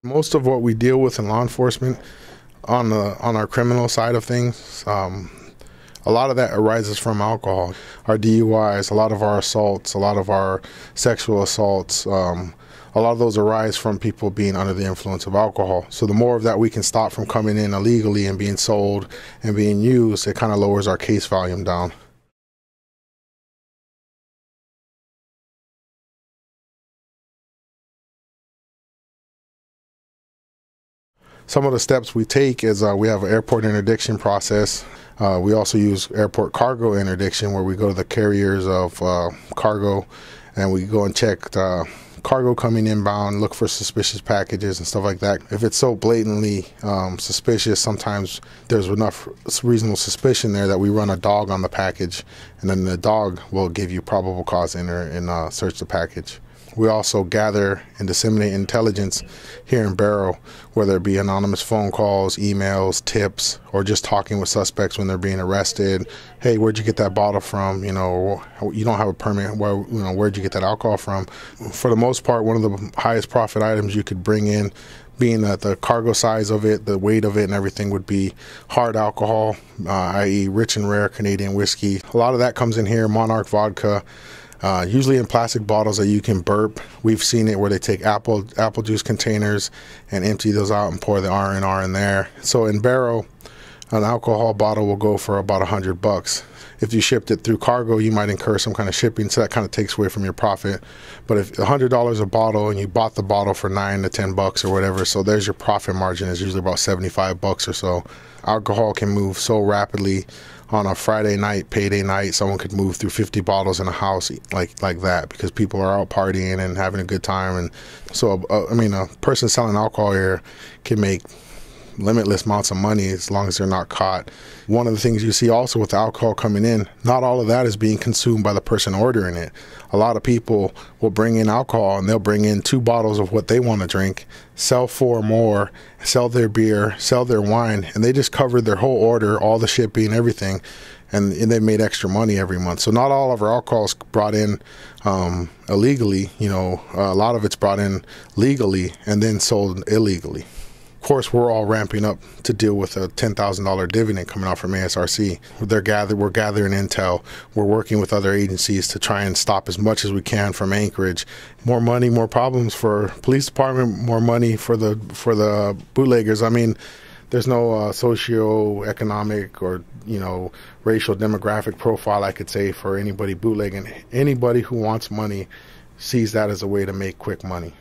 Most of what we deal with in law enforcement on our criminal side of things, a lot of that arises from alcohol. Our DUIs, a lot of our assaults, a lot of our sexual assaults, a lot of those arise from people being under the influence of alcohol. So the more of that we can stop from coming in illegally and being sold and being used, it kind of lowers our case volume down. Some of the steps we take is we have an airport interdiction process. We also use airport cargo interdiction, where we go to the carriers of cargo and we go and check the cargo coming inbound, look for suspicious packages and stuff like that. If it's so blatantly suspicious, sometimes there's enough reasonable suspicion there that we run a dog on the package, and then the dog will give you probable cause to enter and search the package. We also gather and disseminate intelligence here in Barrow, whether it be anonymous phone calls, emails, tips, or just talking with suspects when they're being arrested. Hey, where'd you get that bottle from? You know, you don't have a permit. Where'd you get that alcohol from? For the most part, one of the highest profit items you could bring in, being that the cargo size of it, the weight of it and everything, would be hard alcohol, i.e. rich and rare Canadian whiskey. A lot of that comes in here, Monarch vodka, usually in plastic bottles that you can burp. We've seen it where they take apple juice containers and empty those out and pour the R&R in there. So in Barrow, an alcohol bottle will go for about $100. If you shipped it through cargo, you might incur some kind of shipping, so that kind of takes away from your profit. But if $100 a bottle and you bought the bottle for $9 to $10 or whatever, so there's your profit margin, is usually about $75 or so. Alcohol can move so rapidly. On a Friday night, payday night, someone could move through 50 bottles in a house like that, because people are out partying and having a good time. And so, a person selling alcohol here can make limitless amounts of money as long as they're not caught. One of the things you see also with the alcohol coming in, not all of that is being consumed by the person ordering it. A lot of people will bring in alcohol and they'll bring in 2 bottles of what they want to drink, sell 4 more, sell their beer, sell their wine, and they just covered their whole order, all the shipping, everything, and they made extra money every month. So not all of our alcohol is brought in illegally. A lot of it's brought in legally and then sold illegally. Of course, we're all ramping up to deal with a $10,000 dividend coming out from ASRC. We're gathering intel. We're working with other agencies to try and stop as much as we can from Anchorage. More money, more problems for police department. More money for the bootleggers. There's no socio-economic or racial demographic profile I could say for anybody bootlegging. Anybody who wants money sees that as a way to make quick money.